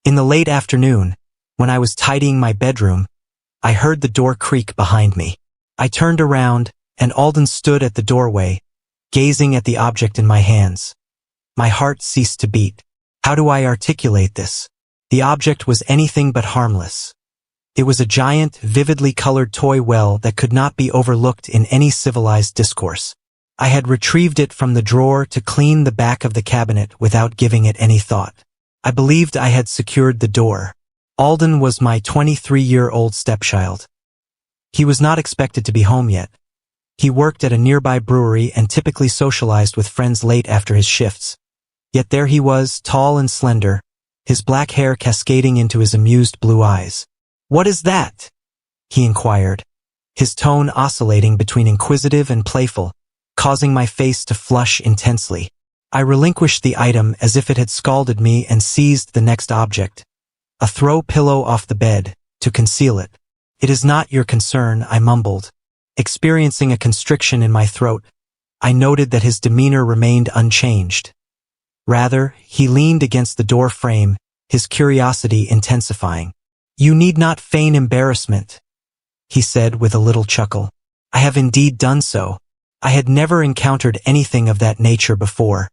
In the late afternoon, when I was tidying my bedroom, I heard the door creak behind me. I turned around, and Alden stood at the doorway, gazing at the object in my hands. My heart ceased to beat. How do I articulate this? The object was anything but harmless. It was a giant, vividly colored toy well that could not be overlooked in any civilized discourse. I had retrieved it from the drawer to clean the back of the cabinet without giving it any thought. I believed I had secured the door. Alden was my 23-year-old stepchild. He was not expected to be home yet. He worked at a nearby brewery and typically socialized with friends late after his shifts. Yet there he was, tall and slender, his black hair cascading into his amused blue eyes. "What is that?" he inquired, his tone oscillating between inquisitive and playful, causing my face to flush intensely. I relinquished the item as if it had scalded me and seized the next object, a throw pillow off the bed, to conceal it. "It is not your concern," I mumbled. Experiencing a constriction in my throat, I noted that his demeanor remained unchanged. Rather, he leaned against the door frame, his curiosity intensifying. "You need not feign embarrassment," he said with a little chuckle. I have indeed done so. I had never encountered anything of that nature before.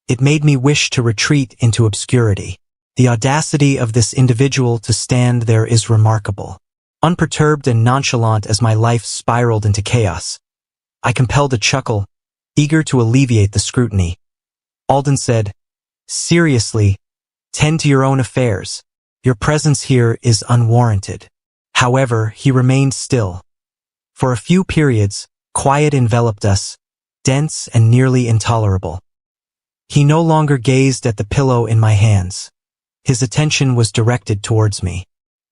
It made me wish to retreat into obscurity. The audacity of this individual to stand there is remarkable. Unperturbed and nonchalant as my life spiraled into chaos, I compelled a chuckle, eager to alleviate the scrutiny. Alden said, "Seriously, tend to your own affairs. Your presence here is unwarranted." However, he remained still. For a few periods, quiet enveloped us, dense and nearly intolerable. He no longer gazed at the pillow in my hands. His attention was directed towards me.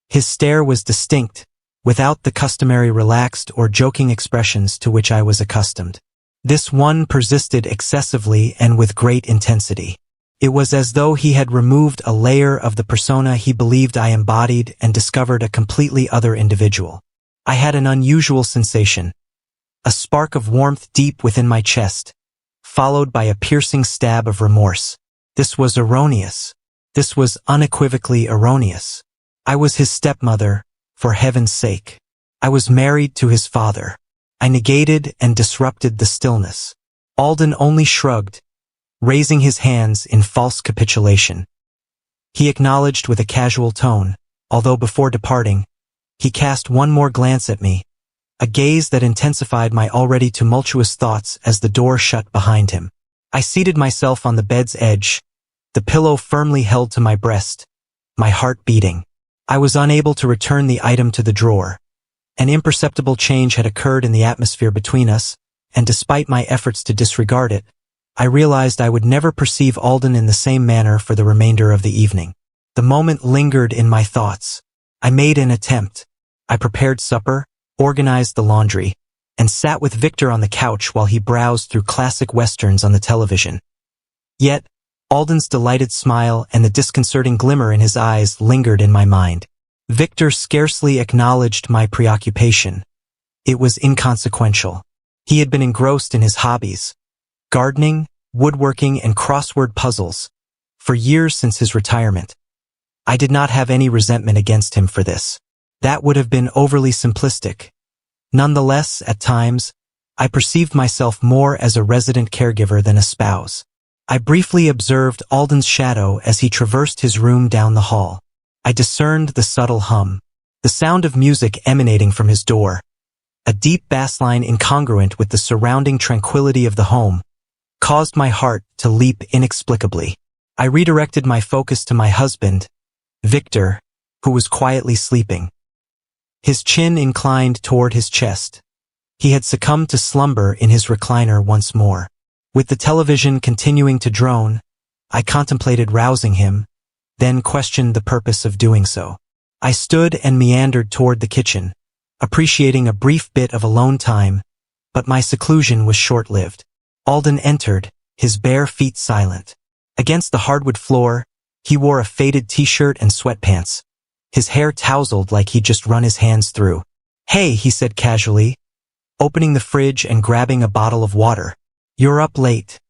His stare was distinct, without the customary relaxed or joking expressions to which I was accustomed. This one persisted excessively and with great intensity. It was as though he had removed a layer of the persona he believed I embodied and discovered a completely other individual. I had an unusual sensation, a spark of warmth deep within my chest, followed by a piercing stab of remorse. This was erroneous. This was unequivocally erroneous. I was his stepmother, for heaven's sake. I was married to his father. I negated and disrupted the stillness. Alden only shrugged, raising his hands in false capitulation. He acknowledged with a casual tone, although before departing, he cast one more glance at me, a gaze that intensified my already tumultuous thoughts as the door shut behind him. I seated myself on the bed's edge, the pillow firmly held to my breast, my heart beating. I was unable to return the item to the drawer. An imperceptible change had occurred in the atmosphere between us, and despite my efforts to disregard it, I realized I would never perceive Alden in the same manner for the remainder of the evening. The moment lingered in my thoughts. I made an attempt. I prepared supper, organized the laundry, and sat with Victor on the couch while he browsed through classic westerns on the television. Yet, Alden's delighted smile and the disconcerting glimmer in his eyes lingered in my mind. Victor scarcely acknowledged my preoccupation. It was inconsequential. He had been engrossed in his hobbies, gardening, woodworking, and crossword puzzles, for years since his retirement. I did not have any resentment against him for this. That would have been overly simplistic. Nonetheless, at times, I perceived myself more as a resident caregiver than a spouse. I briefly observed Alden's shadow as he traversed his room down the hall. I discerned the subtle hum, the sound of music emanating from his door, a deep bass line incongruent with the surrounding tranquility of the home, caused my heart to leap inexplicably. I redirected my focus to my husband, Victor, who was quietly sleeping. His chin inclined toward his chest. He had succumbed to slumber in his recliner once more. With the television continuing to drone, I contemplated rousing him, then questioned the purpose of doing so. I stood and meandered toward the kitchen, appreciating a brief bit of alone time, but my seclusion was short-lived. Alden entered, his bare feet silent. Against the hardwood floor, he wore a faded t-shirt and sweatpants. His hair tousled like he'd just run his hands through. "Hey," he said casually, opening the fridge and grabbing a bottle of water. "You're up late."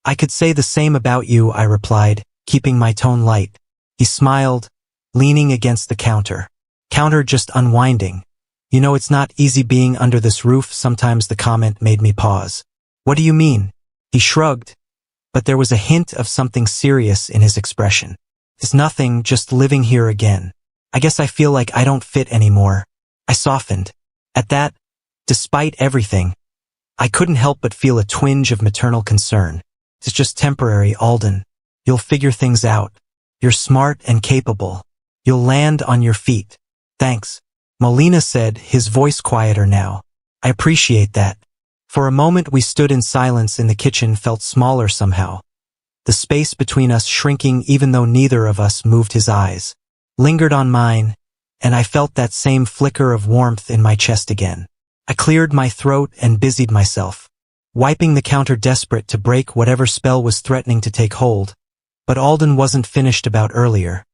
"I could say the same about you," I replied, keeping my tone light. He smiled, leaning against the counter. Counter just unwinding. You know, it's not easy being under this roof. Sometimes the comment made me pause. What do you mean? He shrugged, but there was a hint of something serious in his expression. It's nothing, just living here again. I guess I feel like I don't fit anymore. I softened. At that, despite everything, I couldn't help but feel a twinge of maternal concern. It's just temporary, Alden. You'll figure things out. You're smart and capable. You'll land on your feet. Thanks. Molina said, his voice quieter now. I appreciate that. For a moment we stood in silence. In the kitchen felt smaller somehow. The space between us shrinking even though neither of us moved. His eyes lingered on mine, and I felt that same flicker of warmth in my chest again. I cleared my throat and busied myself, wiping the counter, desperate to break whatever spell was threatening to take hold. But Alden wasn't finished about earlier.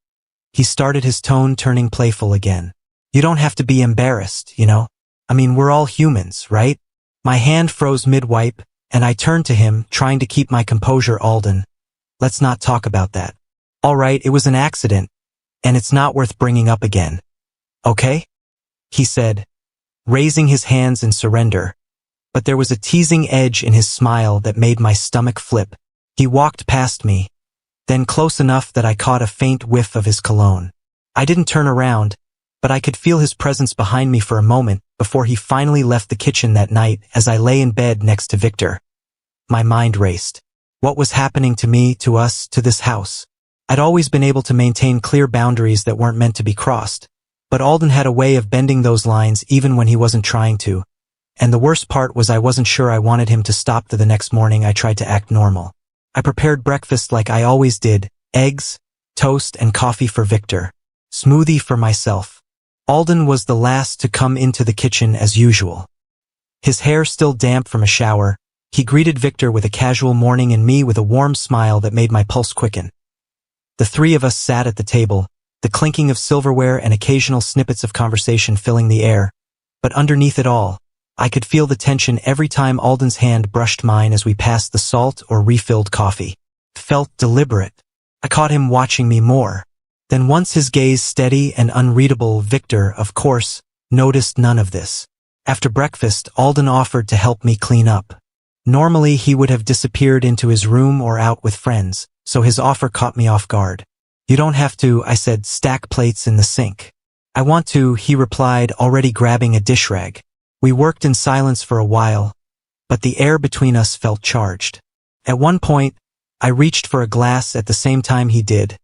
He started, his tone turning playful again. You don't have to be embarrassed, you know? I mean, we're all humans, right? My hand froze mid-wipe, and I turned to him, trying to keep my composure. Alden, let's not talk about that. All right, it was an accident, and it's not worth bringing up again. Okay? He said, raising his hands in surrender. But there was a teasing edge in his smile that made my stomach flip. He walked past me, then close enough that I caught a faint whiff of his cologne. I didn't turn around, but I could feel his presence behind me for a moment before he finally left the kitchen that night. As I lay in bed next to Victor, my mind raced. What was happening to me, to us, to this house? I'd always been able to maintain clear boundaries that weren't meant to be crossed, but Alden had a way of bending those lines even when he wasn't trying to. And the worst part was I wasn't sure I wanted him to stop. The next morning I tried to act normal. I prepared breakfast like I always did, eggs, toast, and coffee for Victor, smoothie for myself. Alden was the last to come into the kitchen as usual. His hair still damp from a shower, he greeted Victor with a casual morning and me with a warm smile that made my pulse quicken. The three of us sat at the table, the clinking of silverware and occasional snippets of conversation filling the air. But underneath it all, I could feel the tension every time Alden's hand brushed mine as we passed the salt or refilled coffee. It felt deliberate. I caught him watching me more. Then once, his gaze steady and unreadable. Victor, of course, noticed none of this. After breakfast, Alden offered to help me clean up. Normally he would have disappeared into his room or out with friends, so his offer caught me off guard. You don't have to, I said, stack plates in the sink. I want to, he replied, already grabbing a dish rag. We worked in silence for a while, but the air between us felt charged. At one point, I reached for a glass at the same time he did,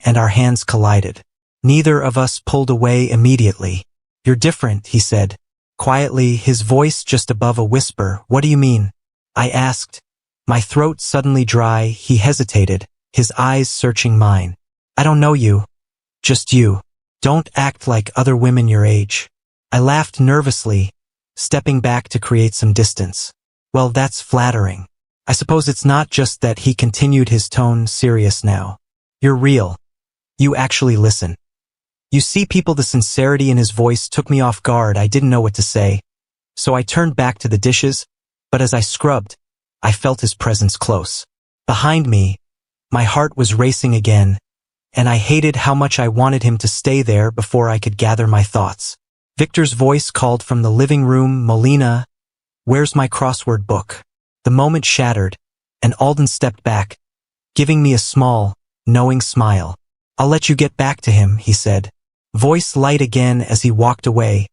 and our hands collided. Neither of us pulled away immediately. You're different, he said, quietly, his voice just above a whisper. What do you mean? I asked, my throat suddenly dry. He hesitated, his eyes searching mine. I don't know you. Just you. Don't act like other women your age. I laughed nervously, stepping back to create some distance. Well, that's flattering. I suppose it's not. Just that, he continued, his tone serious now. You're real. You actually listen. You see people. The sincerity in his voice took me off guard. I didn't know what to say, so I turned back to the dishes, but as I scrubbed, I felt his presence close. Behind me, my heart was racing again, and I hated how much I wanted him to stay there before I could gather my thoughts. Victor's voice called from the living room, Molina, where's my crossword book? The moment shattered, and Alden stepped back, giving me a small, knowing smile. I'll let you get back to him, he said, voice light again. As he walked away,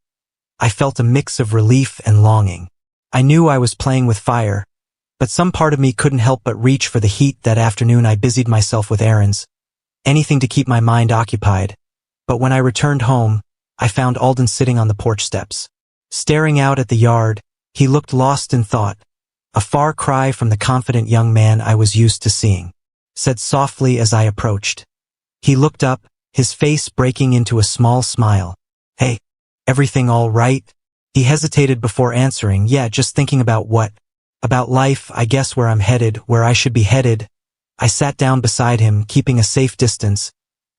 I felt a mix of relief and longing. I knew I was playing with fire, but some part of me couldn't help but reach for the heat. That afternoon I busied myself with errands, anything to keep my mind occupied. But when I returned home, I found Alden sitting on the porch steps, staring out at the yard. He looked lost in thought, a far cry from the confident young man I was used to seeing. Said softly as I approached. He looked up, his face breaking into a small smile. Hey, everything all right? He hesitated before answering. Yeah, just thinking about what? About life, I guess, where I'm headed, where I should be headed. I sat down beside him, keeping a safe distance,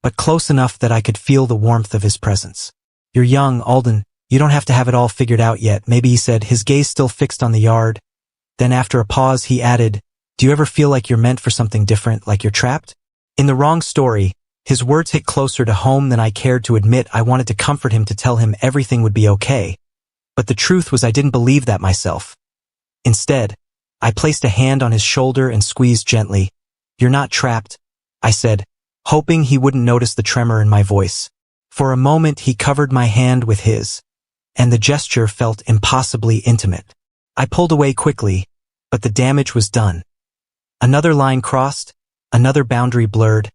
but close enough that I could feel the warmth of his presence. You're young, Alden. You don't have to have it all figured out yet, maybe, he said, his gaze still fixed on the yard. Then after a pause he added, do you ever feel like you're meant for something different, like you're trapped in the wrong story? His words hit closer to home than I cared to admit. I wanted to comfort him, to tell him everything would be okay. But the truth was I didn't believe that myself. Instead, I placed a hand on his shoulder and squeezed gently. "You're not trapped," I said, hoping he wouldn't notice the tremor in my voice. For a moment he covered my hand with his, and the gesture felt impossibly intimate. I pulled away quickly, but the damage was done. Another line crossed, another boundary blurred,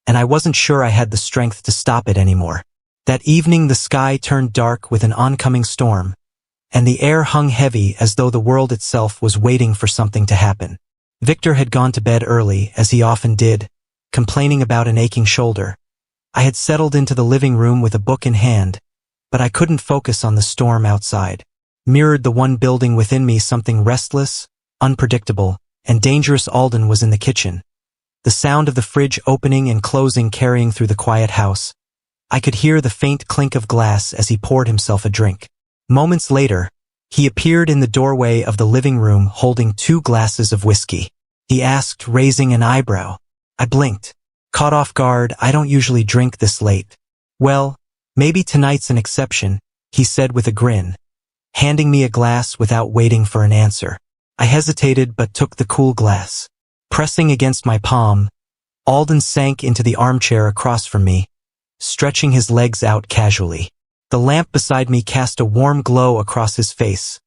and I wasn't sure I had the strength to stop it anymore. That evening the sky turned dark with an oncoming storm, and the air hung heavy as though the world itself was waiting for something to happen. Victor had gone to bed early, as he often did, complaining about an aching shoulder. I had settled into the living room with a book in hand, but I couldn't focus on the storm outside. Mirrored the one building within me something restless, unpredictable, and dangerous. Alden was in the kitchen, the sound of the fridge opening and closing carrying through the quiet house. I could hear the faint clink of glass as he poured himself a drink. Moments later, he appeared in the doorway of the living room holding 2 glasses of whiskey. He asked, raising an eyebrow. I blinked, caught off guard. "I don't usually drink this late." "Well, maybe tonight's an exception," he said with a grin, handing me a glass without waiting for an answer. I hesitated but took the cool glass. Pressing against my palm, Alden sank into the armchair across from me, stretching his legs out casually. The lamp beside me cast a warm glow across his face,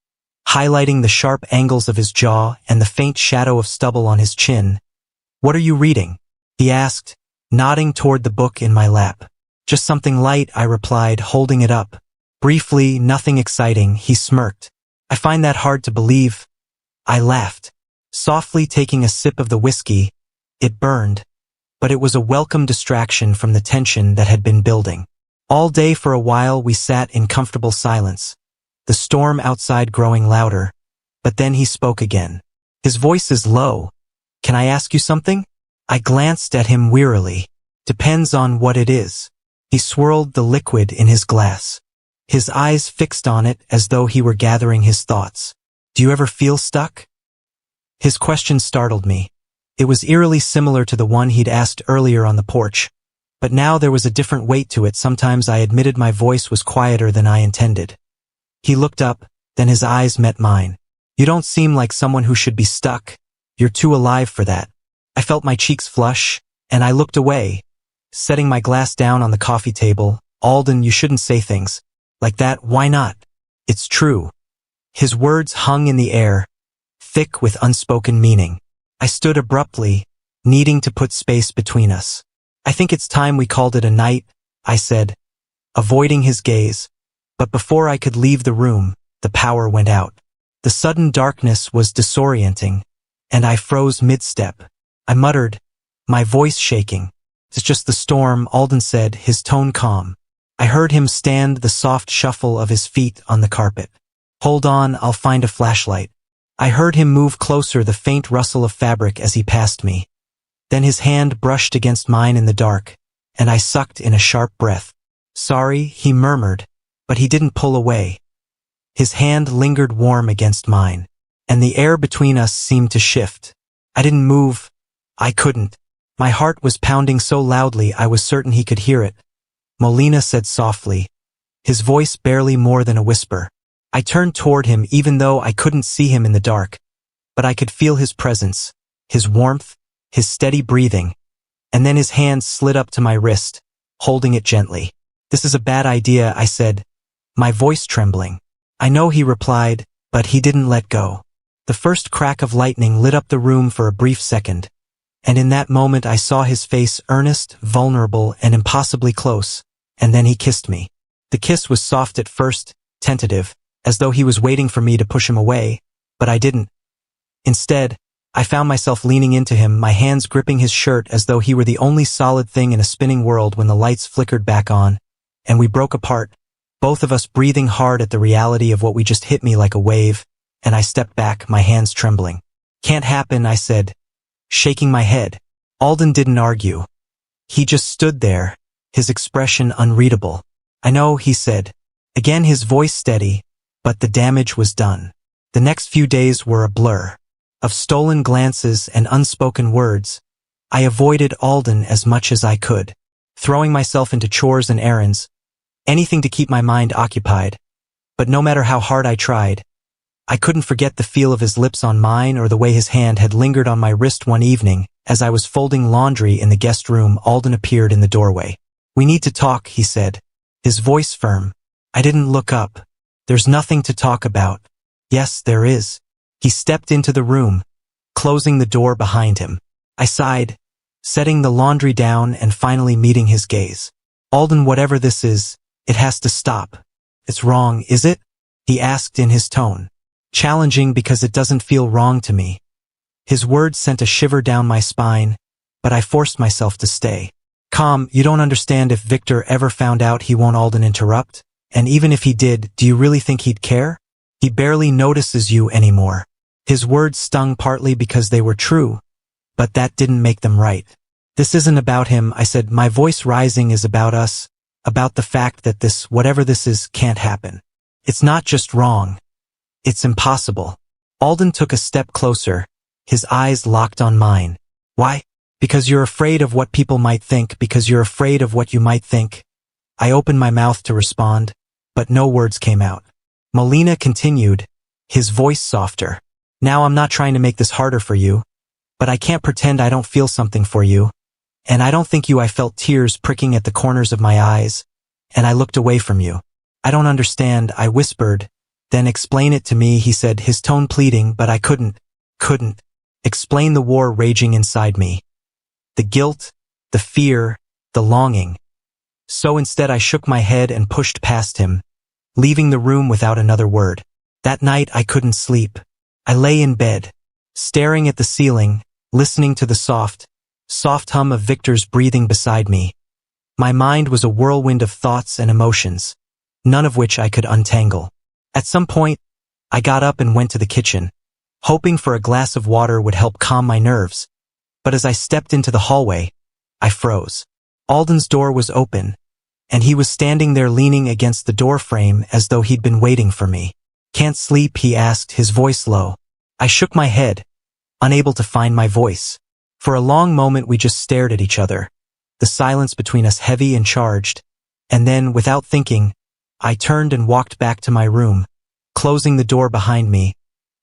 highlighting the sharp angles of his jaw and the faint shadow of stubble on his chin. "What are you reading?" he asked, nodding toward the book in my lap. "Just something light," I replied, holding it up. "Briefly, nothing exciting," he smirked. "I find that hard to believe." I laughed, softly taking a sip of the whiskey. It burned, but it was a welcome distraction from the tension that had been building. All day for a while we sat in comfortable silence, the storm outside growing louder, but then he spoke again. His voice is low. "Can I ask you something?" I glanced at him wearily. "Depends on what it is." He swirled the liquid in his glass, his eyes fixed on it as though he were gathering his thoughts. "Do you ever feel stuck?" His question startled me. It was eerily similar to the one he'd asked earlier on the porch, but now there was a different weight to it. Sometimes, I admitted. My voice was quieter than I intended. He looked up, then his eyes met mine. "You don't seem like someone who should be stuck. You're too alive for that." I felt my cheeks flush, and I looked away, setting my glass down on the coffee table. "Alden, you shouldn't say things like that." "Why not?" "It's true." His words hung in the air, thick with unspoken meaning. I stood abruptly, needing to put space between us. "I think it's time we called it a night," I said, avoiding his gaze. But before I could leave the room, the power went out. The sudden darkness was disorienting, and I froze mid-step. I muttered, my voice shaking. "It's just the storm," Alden said, his tone calm. I heard him stand, the soft shuffle of his feet on the carpet. "Hold on, I'll find a flashlight." I heard him move closer, the faint rustle of fabric as he passed me. Then his hand brushed against mine in the dark, and I sucked in a sharp breath. "Sorry," he murmured, but he didn't pull away. His hand lingered warm against mine, and the air between us seemed to shift. I didn't move. I couldn't. My heart was pounding so loudly I was certain he could hear it. "Molina," said softly, his voice barely more than a whisper. I turned toward him even though I couldn't see him in the dark, but I could feel his presence, his warmth, his steady breathing, and then his hand slid up to my wrist, holding it gently. "This is a bad idea," I said, my voice trembling. "I know," he replied, but he didn't let go. The first crack of lightning lit up the room for a brief second, and in that moment I saw his face, earnest, vulnerable, and impossibly close, and then he kissed me. The kiss was soft at first, tentative, as though he was waiting for me to push him away, but I didn't. Instead, I found myself leaning into him, my hands gripping his shirt as though he were the only solid thing in a spinning world. When the lights flickered back on, and we broke apart, both of us breathing hard at the reality of what we just hit me like a wave, and I stepped back, my hands trembling. "Can't happen," I said, shaking my head. Alden didn't argue. He just stood there, his expression unreadable. "I know," he said, again his voice steady, but the damage was done. The next few days were a blur of stolen glances and unspoken words. I avoided Alden as much as I could. throwing myself into chores and errands, anything to keep my mind occupied. But no matter how hard I tried, I couldn't forget the feel of his lips on mine or the way his hand had lingered on my wrist one evening. As I was folding laundry in the guest room, Alden appeared in the doorway. "We need to talk," he said, his voice firm. I didn't look up. "There's nothing to talk about." "Yes, there is." He stepped into the room, closing the door behind him. I sighed, setting the laundry down and finally meeting his gaze. "Alden, whatever this is, it has to stop." "It's wrong, is it?" he asked in his tone. "Challenging because it doesn't feel wrong to me." His words sent a shiver down my spine, but I forced myself to stay calm. "You don't understand. If Victor ever found out, he won't." Alden interrupt. "And even if he did, do you really think he'd care? He barely notices you anymore." His words stung, partly because they were true, but that didn't make them right. "This isn't about him," I said, my voice rising. "Is about us, about the fact that this, whatever this is, can't happen. It's not just wrong. It's impossible." Alden took a step closer, his eyes locked on mine. "Why?" "Because you're afraid of what people might think, because you're afraid of what you might think." I opened my mouth to respond, but no words came out. Molina continued, his voice softer. "Now, I'm not trying to make this harder for you, but I can't pretend I don't feel something for you. And I don't think you." I felt tears pricking at the corners of my eyes, and I looked away from you. "I don't understand," I whispered. "Then explain it to me," he said, his tone pleading, but I couldn't explain the war raging inside me. The guilt, the fear, the longing. So instead I shook my head and pushed past him, leaving the room without another word. That night I couldn't sleep. I lay in bed, staring at the ceiling, listening to the soft hum of Victor's breathing beside me. My mind was a whirlwind of thoughts and emotions, none of which I could untangle. At some point, I got up and went to the kitchen, hoping for a glass of water would help calm my nerves. But as I stepped into the hallway, I froze. Alden's door was open, and he was standing there leaning against the door frame as though he'd been waiting for me. "Can't sleep?" he asked, his voice low. I shook my head, unable to find my voice. For a long moment we just stared at each other, the silence between us heavy and charged, and then, without thinking, I turned and walked back to my room, closing the door behind me.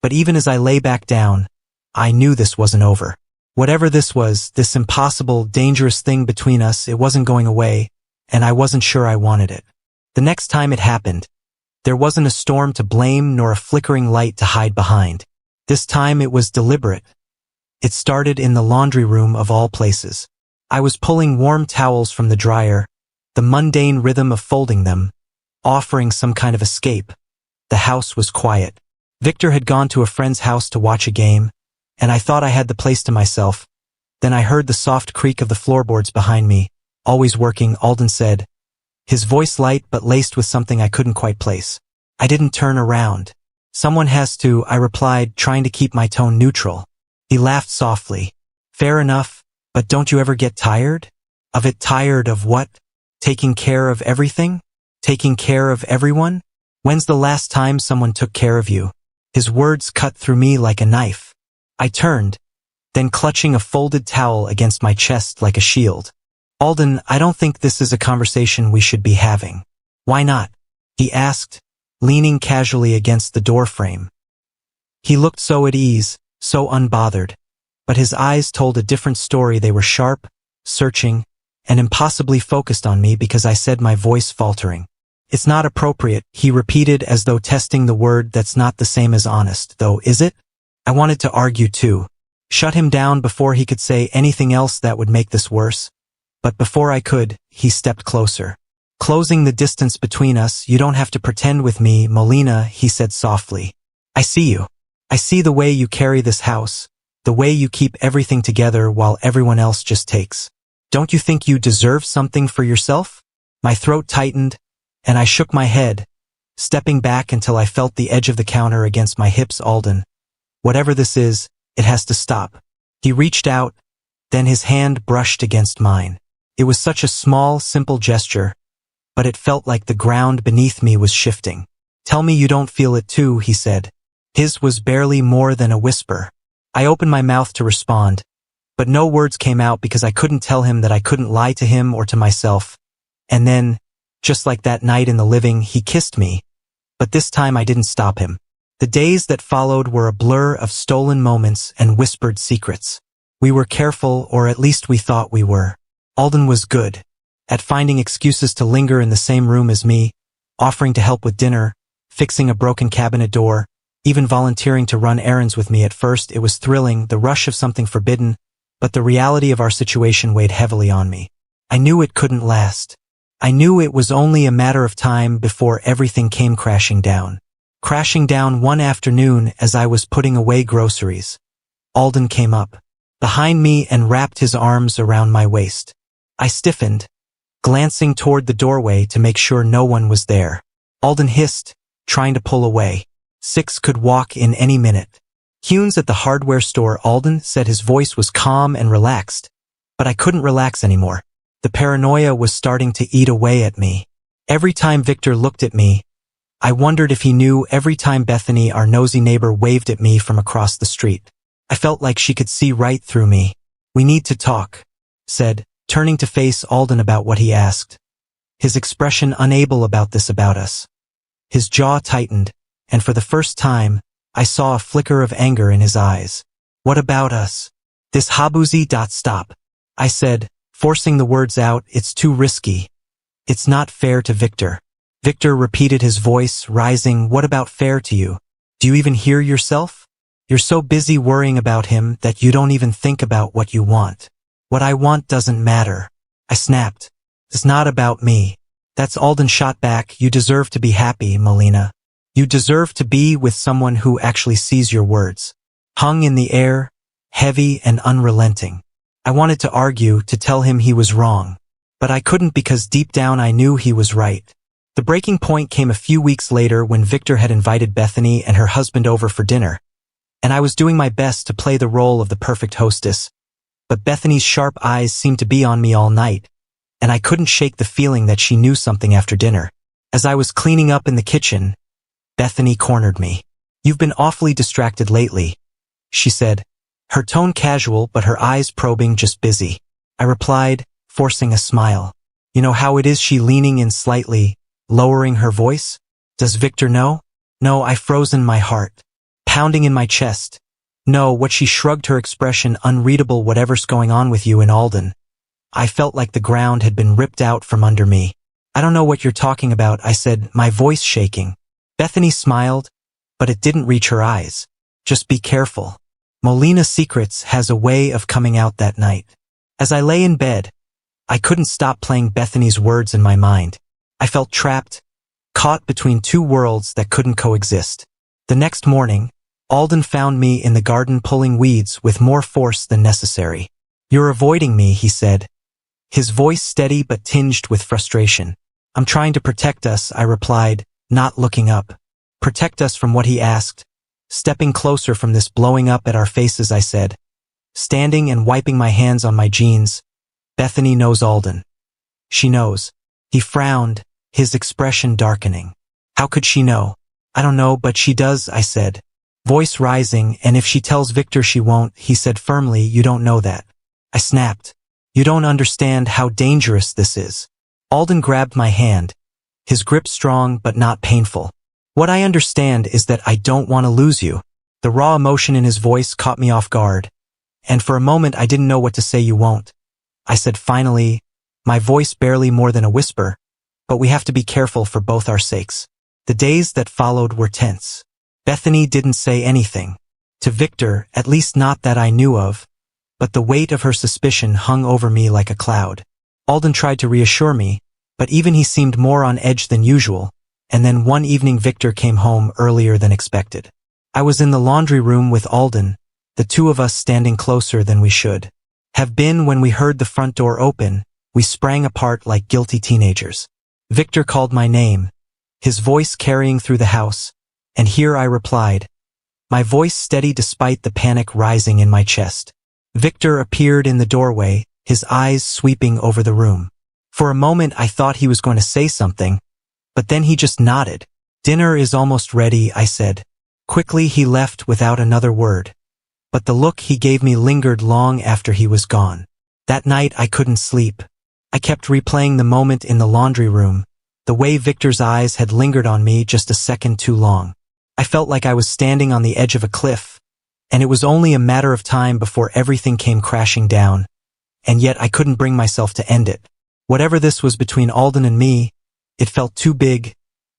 But even as I lay back down, I knew this wasn't over. Whatever this was, this impossible, dangerous thing between us, it wasn't going away, and I wasn't sure I wanted it. The next time it happened, there wasn't a storm to blame nor a flickering light to hide behind. This time it was deliberate. It started in the laundry room of all places. I was pulling warm towels from the dryer, the mundane rhythm of folding them, offering some kind of escape. The house was quiet. Victor had gone to a friend's house to watch a game, and I thought I had the place to myself. Then I heard the soft creak of the floorboards behind me. "Always working," Alden said, his voice light but laced with something I couldn't quite place. I didn't turn around. "Someone has to," I replied, trying to keep my tone neutral. He laughed softly. "Fair enough, but don't you ever get tired?" "Of it?" "Tired of what?" "Taking care of everything? Taking care of everyone? When's the last time someone took care of you?" His words cut through me like a knife. I turned, then clutching a folded towel against my chest like a shield. "Alden, I don't think this is a conversation we should be having." "Why not?" he asked, leaning casually against the doorframe. He looked so at ease, so unbothered, but his eyes told a different story. They were sharp, searching, and impossibly focused on me because I said, my voice faltering. "It's not appropriate," he repeated as though testing the word. "That's not the same as honest, though, is it?" I wanted to argue too, shut him down before he could say anything else that would make this worse. But before I could, he stepped closer, closing the distance between us. "You don't have to pretend with me, Molina," he said softly. "I see you. I see the way you carry this house, the way you keep everything together while everyone else just takes. Don't you think you deserve something for yourself?" My throat tightened, and I shook my head, stepping back until I felt the edge of the counter against my hips. "Alden, whatever this is, it has to stop." He reached out, then his hand brushed against mine. It was such a small, simple gesture, but it felt like the ground beneath me was shifting. "Tell me you don't feel it too," he said. His was barely more than a whisper. I opened my mouth to respond, But no words came out because I couldn't tell him that I couldn't lie to him or to myself. And then, just like that night in the living, he kissed me. But this time I didn't stop him. The days that followed were a blur of stolen moments and whispered secrets. We were careful, or at least we thought we were. Alden was good at finding excuses to linger in the same room as me, offering to help with dinner, fixing a broken cabinet door, even volunteering to run errands with me. At first it was thrilling, the rush of something forbidden, but the reality of our situation weighed heavily on me. I knew it couldn't last. I knew it was only a matter of time before everything came crashing down. Crashing down one afternoon as I was putting away groceries. Alden came up behind me and wrapped his arms around my waist. I stiffened, glancing toward the doorway to make sure no one was there. Alden hissed, trying to pull away. 6 could walk in any minute. Hunes at the hardware store. Alden said. His voice was calm and relaxed. But I couldn't relax anymore. The paranoia was starting to eat away at me. Every time Victor looked at me, I wondered if he knew. Every time Bethany, our nosy neighbor, waved at me from across the street, I felt like she could see right through me. "We need to talk," said, turning to face Alden about what he asked. His expression unable about this about us. His jaw tightened, and for the first time, I saw a flicker of anger in his eyes. "What about us?" "This habuzi. Stop," I said, forcing the words out. "It's too risky. It's not fair to Victor." Victor repeated, his voice rising. "What about fair to you? Do you even hear yourself? You're so busy worrying about him that you don't even think about what you want." "What I want doesn't matter," I snapped. "It's not about me." "That's." Alden shot back. "You deserve to be happy, Melina. You deserve to be with someone who actually sees your words." Hung in the air, heavy and unrelenting. I wanted to argue, to tell him he was wrong. But I couldn't, because deep down I knew he was right. The breaking point came a few weeks later when Victor had invited Bethany and her husband over for dinner, and I was doing my best to play the role of the perfect hostess. But Bethany's sharp eyes seemed to be on me all night, and I couldn't shake the feeling that she knew something after dinner. As I was cleaning up in the kitchen, Bethany cornered me. "You've been awfully distracted lately," she said, her tone casual but her eyes probing. "Just busy," I replied, forcing a smile. "You know how it is." She leaning in slightly, lowering her voice. "Does Victor know?" "No." I frozen, my heart pounding in my chest. "No." What? She shrugged, her expression unreadable. "Whatever's going on with you and Alden." I felt like the ground had been ripped out from under me. "I don't know what you're talking about," I said, my voice shaking. Bethany smiled, but it didn't reach her eyes. "Just be careful. Molina Secrets has a way of coming out that night." As I lay in bed, I couldn't stop playing Bethany's words in my mind. I felt trapped, caught between two worlds that couldn't coexist. The next morning, Alden found me in the garden pulling weeds with more force than necessary. "You're avoiding me," he said, his voice steady but tinged with frustration. "I'm trying to protect us," I replied, not looking up. "Protect us from what?" he asked, stepping closer. "From this blowing up at our faces," I said, standing and wiping my hands on my jeans. "Bethany knows Alden. She knows." He frowned, his expression darkening. "How could she know?" "I don't know, but she does," I said, voice rising. "And if she tells Victor, she won't," he said firmly. "You don't know that." I snapped. "You don't understand how dangerous this is." Alden grabbed my hand, his grip strong but not painful. "What I understand is that I don't want to lose you." The raw emotion in his voice caught me off guard, and for a moment I didn't know what to say. "You won't," I said finally, my voice barely more than a whisper, "but we have to be careful for both our sakes." The days that followed were tense. Bethany didn't say anything to Victor, at least not that I knew of, but the weight of her suspicion hung over me like a cloud. Alden tried to reassure me, but even he seemed more on edge than usual. And then one evening Victor came home earlier than expected. I was in the laundry room with Alden, the two of us standing closer than we should have been. When we heard the front door open, we sprang apart like guilty teenagers. Victor called my name, his voice carrying through the house, and here I replied, my voice steady despite the panic rising in my chest. Victor appeared in the doorway, his eyes sweeping over the room. For a moment I thought he was going to say something, but then he just nodded. "Dinner is almost ready," I said. Quickly he left without another word. but the look he gave me lingered long after he was gone. That night I couldn't sleep. I kept replaying the moment in the laundry room, the way Victor's eyes had lingered on me just a second too long. I felt like I was standing on the edge of a cliff, and it was only a matter of time before everything came crashing down, and yet I couldn't bring myself to end it. Whatever this was between Alden and me, it felt too big,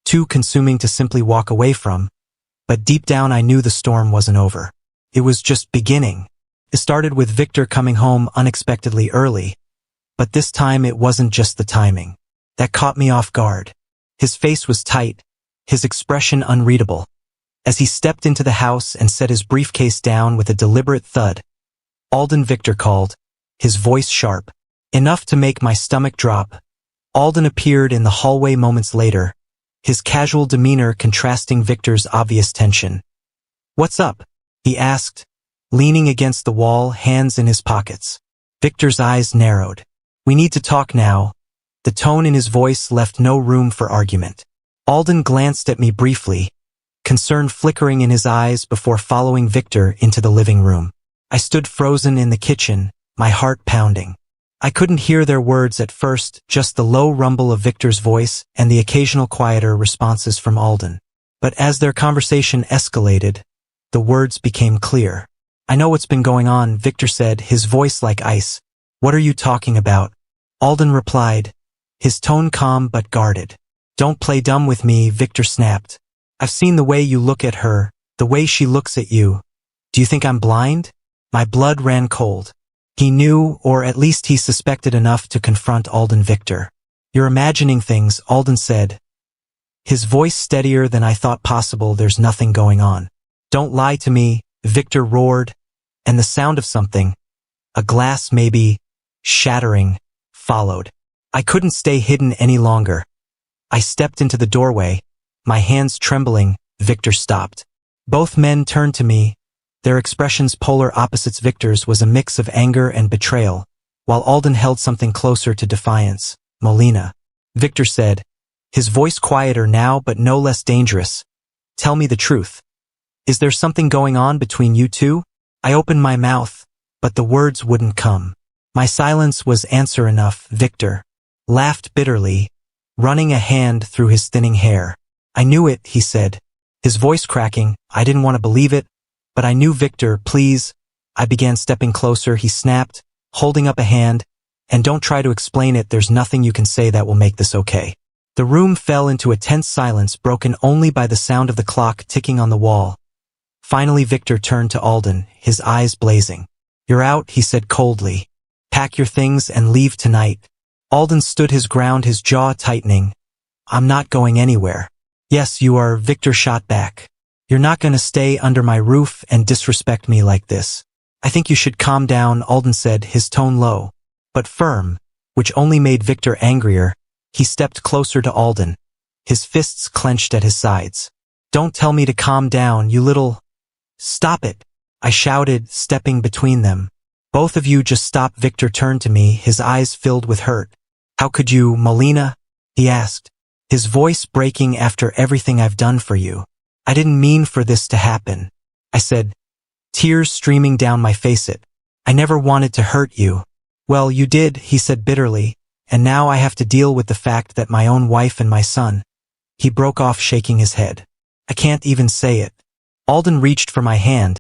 too consuming to simply walk away from, but deep down I knew the storm wasn't over. It was just beginning. It started with Victor coming home unexpectedly early, but this time it wasn't just the timing that caught me off guard. His face was tight, his expression unreadable. As he stepped into the house and set his briefcase down with a deliberate thud, "Alden," Victor called, his voice sharp, enough to make my stomach drop. Alden appeared in the hallway moments later, his casual demeanor contrasting Victor's obvious tension. "What's up?" he asked, leaning against the wall, hands in his pockets. Victor's eyes narrowed. "We need to talk now." The tone in his voice left no room for argument. Alden glanced at me briefly, concern flickering in his eyes before following Victor into the living room. I stood frozen in the kitchen, my heart pounding. I couldn't hear their words at first, just the low rumble of Victor's voice and the occasional quieter responses from Alden. But as their conversation escalated, the words became clear. "I know what's been going on," Victor said, his voice like ice. "What are you talking about?" Alden replied, his tone calm but guarded. "Don't play dumb with me," Victor snapped. "I've seen the way you look at her, the way she looks at you. Do you think I'm blind?" My blood ran cold. He knew, or at least he suspected enough to confront Alden. "Victor, you're imagining things," Alden said, his voice steadier than I thought possible. "There's nothing going on." "Don't lie to me," Victor roared, and the sound of something, a glass maybe, shattering, followed. I couldn't stay hidden any longer. I stepped into the doorway, my hands trembling. Victor stopped. Both men turned to me, their expressions polar opposites. Victor's was a mix of anger and betrayal, while Alden held something closer to defiance. "Molina," Victor said, his voice quieter now but no less dangerous. "Tell me the truth. Is there something going on between you two?" I opened my mouth, but the words wouldn't come. My silence was answer enough. Victor laughed bitterly, running a hand through his thinning hair. "I knew it," he said, his voice cracking. I didn't want to believe it, but I knew. "Victor, please." I began stepping closer. He snapped, holding up a hand, "And don't try to explain it. There's nothing you can say that will make this okay." The room fell into a tense silence, broken only by the sound of the clock ticking on the wall. Finally Victor turned to Alden, his eyes blazing. "You're out," he said coldly. "Pack your things and leave tonight." Alden stood his ground, his jaw tightening. "I'm not going anywhere." "Yes, you are," Victor shot back. "You're not going to stay under my roof and disrespect me like this." "I think you should calm down," Alden said, his tone low, but firm, which only made Victor angrier. He stepped closer to Alden, his fists clenched at his sides. "Don't tell me to calm down, you little—" "Stop it," I shouted, stepping between them. "Both of you just stop." Victor turned to me, his eyes filled with hurt. "How could you, Molina?" he asked, his voice breaking. "After everything I've done for you. I didn't mean for this to happen," I said, tears streaming down my face. "I never wanted to hurt you." "Well, you did," he said bitterly, "and now I have to deal with the fact that my own wife and my son—" He broke off, shaking his head. "I can't even say it." Alden reached for my hand,